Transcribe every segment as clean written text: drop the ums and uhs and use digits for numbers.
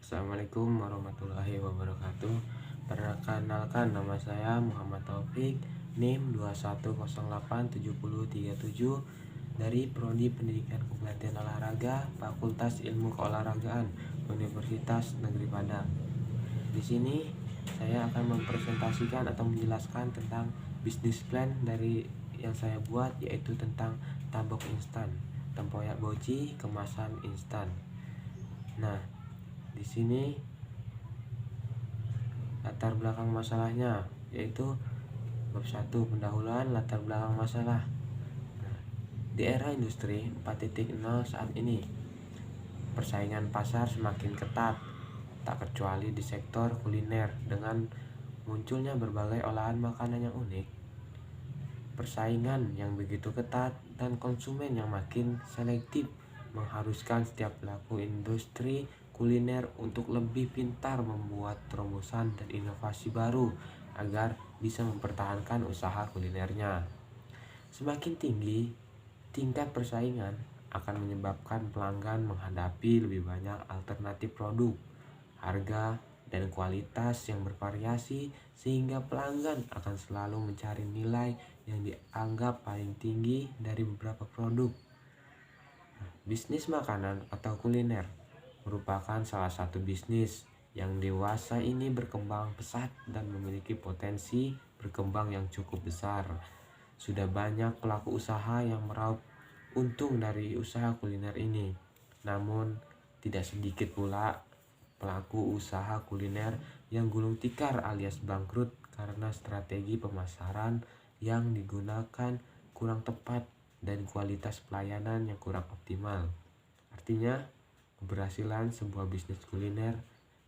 Assalamualaikum warahmatullahi wabarakatuh. Perkenalkan, nama saya Muhammad Taufik, NIM 21087037 dari Prodi Pendidikan Kepelatihan Olahraga, Fakultas Ilmu Keolahragaan, Universitas Negeri Padang. Di sini saya akan mempresentasikan atau menjelaskan tentang bisnis plan dari yang saya buat, yaitu tentang tabok instan, tempoyak boci kemasan instan. Nah, di sini latar belakang masalahnya yaitu bab 1, pendahuluan latar belakang masalah. Nah, di era industri 4.0 saat ini, persaingan pasar semakin ketat, tak kecuali di sektor kuliner. Dengan munculnya berbagai olahan makanan yang unik, persaingan yang begitu ketat, dan konsumen yang makin selektif mengharuskan setiap pelaku industri kuliner untuk lebih pintar membuat terobosan dan inovasi baru agar bisa mempertahankan usaha kulinernya. Semakin tinggi tingkat persaingan akan menyebabkan pelanggan menghadapi lebih banyak alternatif produk, harga, dan kualitas yang bervariasi, sehingga pelanggan akan selalu mencari nilai yang dianggap paling tinggi dari beberapa produk. Bisnis makanan atau kuliner merupakan salah satu bisnis yang dewasa ini berkembang pesat dan memiliki potensi berkembang yang cukup besar. Sudah banyak pelaku usaha yang meraup untung dari usaha kuliner ini. Namun, tidak sedikit pula pelaku usaha kuliner yang gulung tikar alias bangkrut karena strategi pemasaran yang digunakan kurang tepat dan kualitas pelayanan yang kurang optimal. Artinya, keberhasilan sebuah bisnis kuliner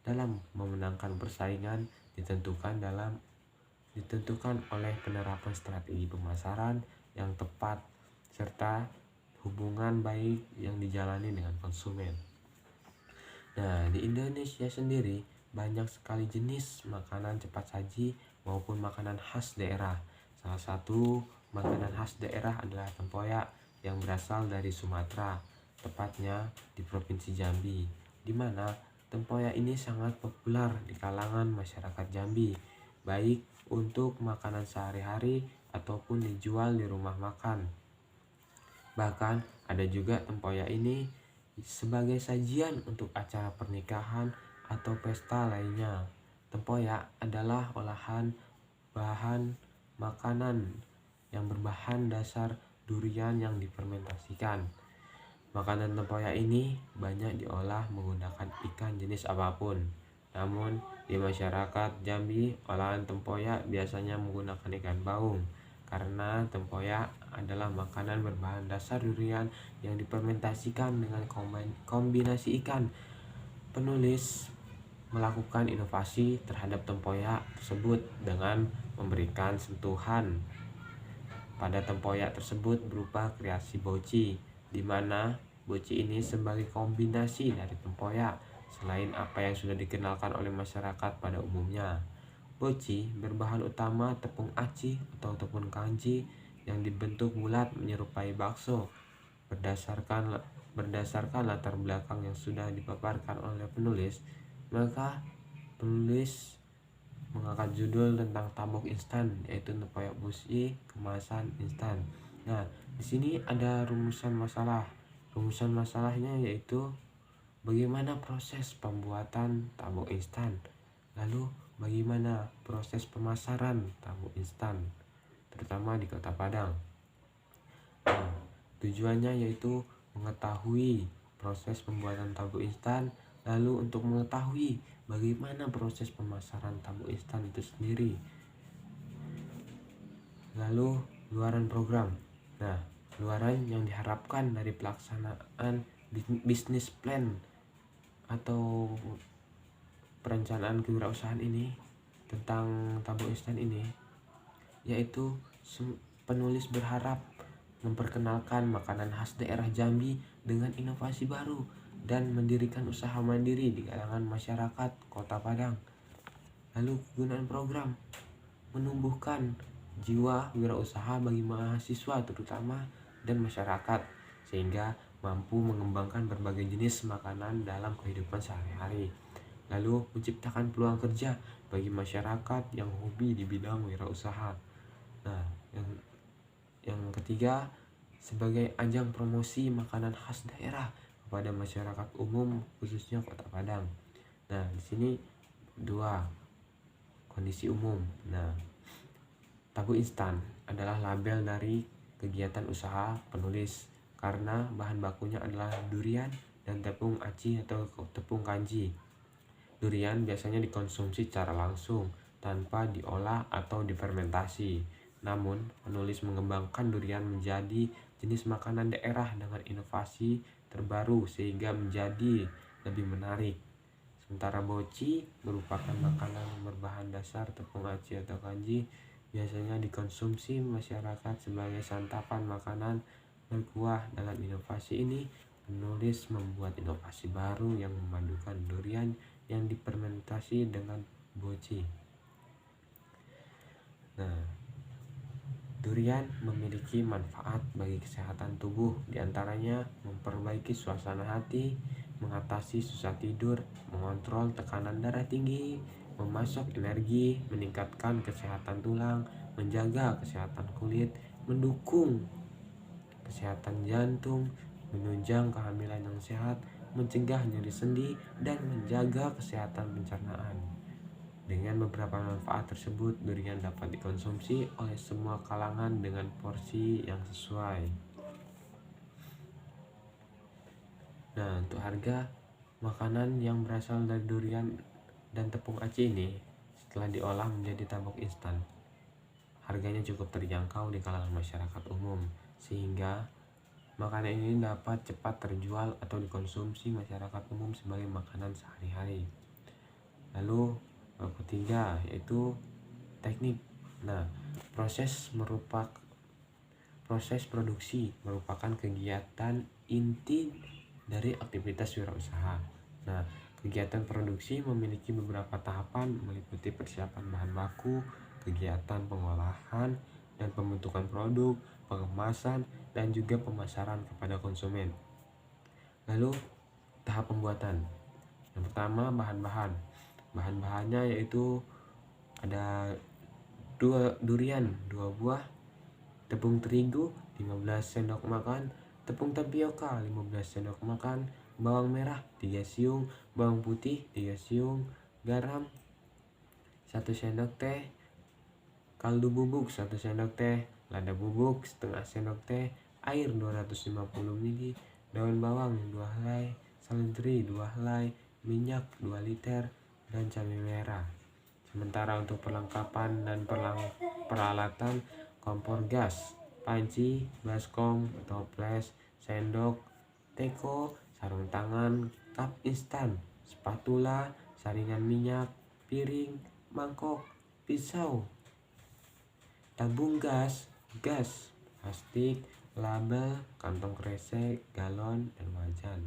dalam memenangkan persaingan ditentukan oleh penerapan strategi pemasaran yang tepat serta hubungan baik yang dijalani dengan konsumen. Nah, di Indonesia sendiri banyak sekali jenis makanan cepat saji maupun makanan khas daerah. Salah satu makanan khas daerah adalah tempoyak yang berasal dari Sumatera, tepatnya di Provinsi Jambi, di mana tempoyak ini sangat populer di kalangan masyarakat Jambi, baik untuk makanan sehari-hari ataupun dijual di rumah makan. Bahkan ada juga tempoyak ini sebagai sajian untuk acara pernikahan atau pesta lainnya. Tempoyak adalah olahan bahan makanan yang berbahan dasar durian yang difermentasikan. Makanan tempoyak ini banyak diolah menggunakan ikan jenis apapun. Namun, di masyarakat Jambi, olahan tempoyak biasanya menggunakan ikan baung, karena tempoyak adalah makanan berbahan dasar durian yang difermentasikan dengan kombinasi ikan. Penulis melakukan inovasi terhadap tempoyak tersebut dengan memberikan sentuhan pada tempoyak tersebut berupa kreasi boci, di mana boci ini sebagai kombinasi dari tempoyak selain apa yang sudah dikenalkan oleh masyarakat pada umumnya. Boci berbahan utama tepung aci atau tepung kanji yang dibentuk bulat menyerupai bakso. Berdasarkan latar belakang yang sudah dipaparkan oleh penulis, maka penulis mengangkat judul tentang tabok instan, yaitu tempoyak boci kemasan instan. Nah, di sini ada rumusan masalah. Rumusan masalahnya yaitu bagaimana proses pembuatan tabok instan, lalu bagaimana proses pemasaran tabok instan, terutama di Kota Padang. Nah, tujuannya yaitu mengetahui proses pembuatan tabok instan, lalu untuk mengetahui bagaimana proses pemasaran tabok instan itu sendiri. Lalu luaran program. Nah, luaran yang diharapkan dari pelaksanaan bisnis plan atau perencanaan kewirausahaan ini tentang tabok instan ini, yaitu penulis berharap memperkenalkan makanan khas daerah Jambi dengan inovasi baru dan mendirikan usaha mandiri di kalangan masyarakat Kota Padang. Lalu kegunaan program menumbuhkan jiwa wirausaha bagi mahasiswa terutama dan masyarakat, sehingga mampu mengembangkan berbagai jenis makanan dalam kehidupan sehari-hari. lalu menciptakan peluang kerja bagi masyarakat yang hobi di bidang wirausaha. Nah, yang ketiga, sebagai ajang promosi makanan khas daerah kepada masyarakat umum khususnya Kota Padang. Nah, di sini dua kondisi umum. Nah, tabu instan adalah label dari kegiatan usaha penulis karena bahan bakunya adalah durian dan tepung aci atau tepung kanji. Durian biasanya dikonsumsi secara langsung tanpa diolah atau difermentasi. Namun, penulis mengembangkan durian menjadi jenis makanan daerah dengan inovasi terbaru sehingga menjadi lebih menarik. Sementara boci merupakan makanan berbahan dasar tepung aci atau kanji, biasanya dikonsumsi masyarakat sebagai santapan makanan berkuah. Dalam inovasi ini, penulis membuat inovasi baru yang memadukan durian yang difermentasi dengan boci. Nah, durian memiliki manfaat bagi kesehatan tubuh, diantaranya memperbaiki suasana hati, mengatasi susah tidur, mengontrol tekanan darah tinggi, memasok energi, meningkatkan kesehatan tulang, menjaga kesehatan kulit, mendukung kesehatan jantung, menunjang kehamilan yang sehat, mencegah nyeri sendi, dan menjaga kesehatan pencernaan. Dengan beberapa manfaat tersebut, durian dapat dikonsumsi oleh semua kalangan dengan porsi yang sesuai. Nah, untuk harga makanan yang berasal dari durian dan tepung aci ini setelah diolah menjadi tabok instan, harganya cukup terjangkau di kalangan masyarakat umum, sehingga makanan ini dapat cepat terjual atau dikonsumsi masyarakat umum sebagai makanan sehari-hari. Lalu ketiga yaitu teknik. Nah, proses produksi merupakan kegiatan inti dari aktivitas wirausaha. Nah, kegiatan produksi memiliki beberapa tahapan meliputi persiapan bahan baku, kegiatan pengolahan dan pembentukan produk, pengemasan, dan juga pemasaran kepada konsumen. Lalu tahap pembuatan. Yang pertama, bahan-bahan. Bahan-bahannya yaitu ada durian 2 buah, tepung terigu 15 sendok makan, tepung tapioka 15 sendok makan, bawang merah 3 siung, bawang putih 3 siung, garam 1 sendok teh, kaldu bubuk 1 sendok teh, lada bubuk setengah sendok teh, air 250 ml, daun bawang 2 helai, seledri 2 helai, minyak 2 liter, dan cabai merah. Sementara untuk perlengkapan dan peralatan, kompor gas, panci, baskom, toples, sendok, teko, sarung tangan, cup instan, spatula, saringan minyak, piring, mangkok, pisau, tabung gas, plastik, label, kantong kresek, galon, dan wajan.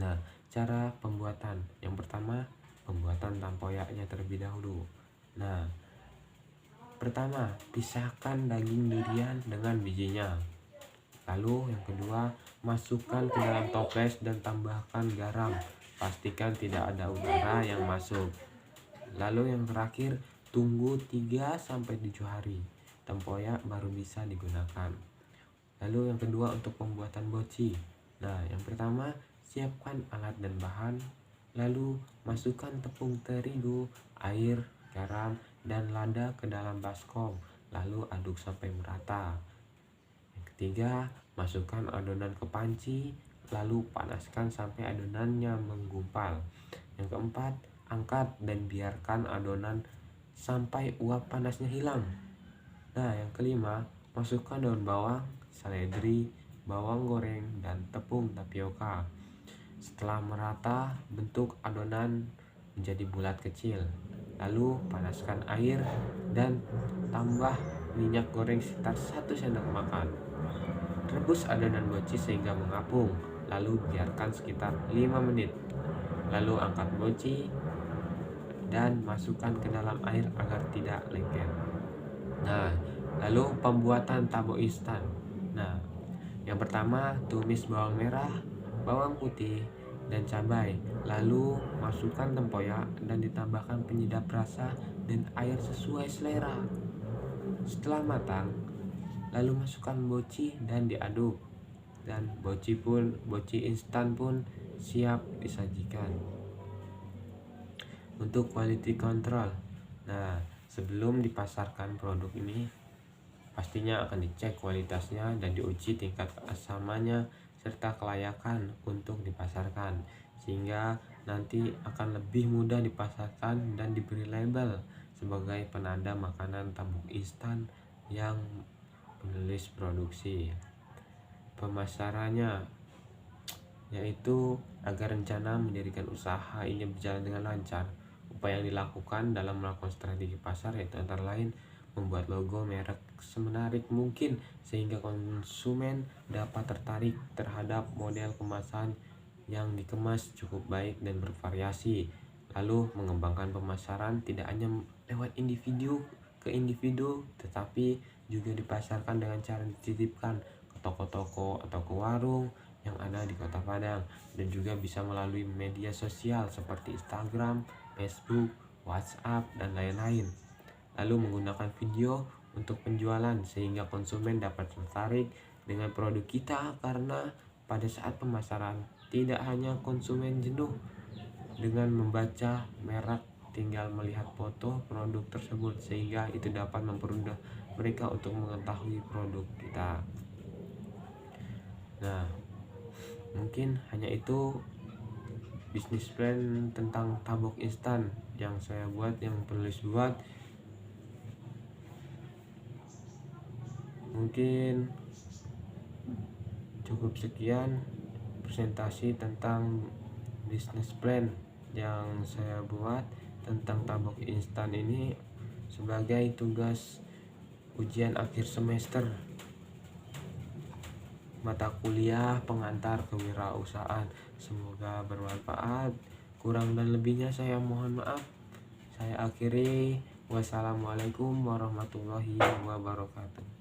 Nah, cara pembuatan. Yang pertama, pembuatan tempoyaknya terlebih dahulu. Nah, pertama, pisahkan daging durian dengan bijinya. Lalu yang kedua, masukkan ke dalam toples dan tambahkan garam. Pastikan tidak ada udara yang masuk. Lalu yang terakhir, tunggu 3-7 hari. Tempoyak baru bisa digunakan. Lalu yang kedua, untuk pembuatan boci. Nah, yang pertama, siapkan alat dan bahan. Lalu masukkan tepung terigu, air, garam, dan lada ke dalam baskom. Lalu aduk sampai merata. Yang ketiga, masukkan adonan ke panci. Lalu panaskan sampai adonannya menggumpal. Yang keempat, angkat dan biarkan adonan sampai uap panasnya hilang. Nah, yang kelima, masukkan daun bawang, seledri, bawang goreng, dan tepung tapioka. Setelah merata, bentuk adonan menjadi bulat kecil. Lalu panaskan air dan tambah minyak goreng sekitar 1 sendok makan. Rebus adonan boci sehingga mengapung. Lalu biarkan sekitar 5 menit. Lalu angkat boci dan masukkan ke dalam air agar tidak lengket. Nah, lalu pembuatan tabok instan. Nah, yang pertama, tumis bawang merah, bawang putih, dan cabai. Lalu masukkan tempoyak dan ditambahkan penyedap rasa dan air sesuai selera. Setelah matang, lalu masukkan boci dan diaduk. Dan boci instan pun siap disajikan. Untuk quality control. Nah, sebelum dipasarkan produk ini pastinya akan dicek kualitasnya dan diuji tingkat keasamannya serta kelayakan untuk dipasarkan, sehingga nanti akan lebih mudah dipasarkan dan diberi label sebagai penanda makanan tabung instan yang penulis produksi. Pemasarannya yaitu agar rencana mendirikan usaha ini berjalan dengan lancar. Upaya yang dilakukan dalam melakukan strategi pasar yaitu antara lain membuat logo merek semenarik mungkin sehingga konsumen dapat tertarik terhadap model kemasan yang dikemas cukup baik dan bervariasi. Lalu mengembangkan pemasaran tidak hanya lewat individu ke individu, tetapi juga dipasarkan dengan cara dititipkan ke toko-toko atau ke warung yang ada di Kota Padang, dan juga bisa melalui media sosial seperti Instagram, Facebook, WhatsApp, dan lain-lain. Lalu menggunakan video untuk penjualan sehingga konsumen dapat tertarik dengan produk kita, karena pada saat pemasaran tidak hanya konsumen jenuh dengan membaca merek, tinggal melihat foto produk tersebut sehingga itu dapat mempermudah mereka untuk mengetahui produk kita. Nah, mungkin hanya itu bisnis plan tentang tabok instan yang saya buat, yang penulis buat. Mungkin cukup sekian presentasi tentang bisnis plan yang saya buat tentang tabok instan ini sebagai tugas ujian akhir semester mata kuliah pengantar kewirausahaan. Semoga bermanfaat. Kurang dan lebihnya saya mohon maaf. Saya akhiri. Wassalamualaikum warahmatullahi wabarakatuh.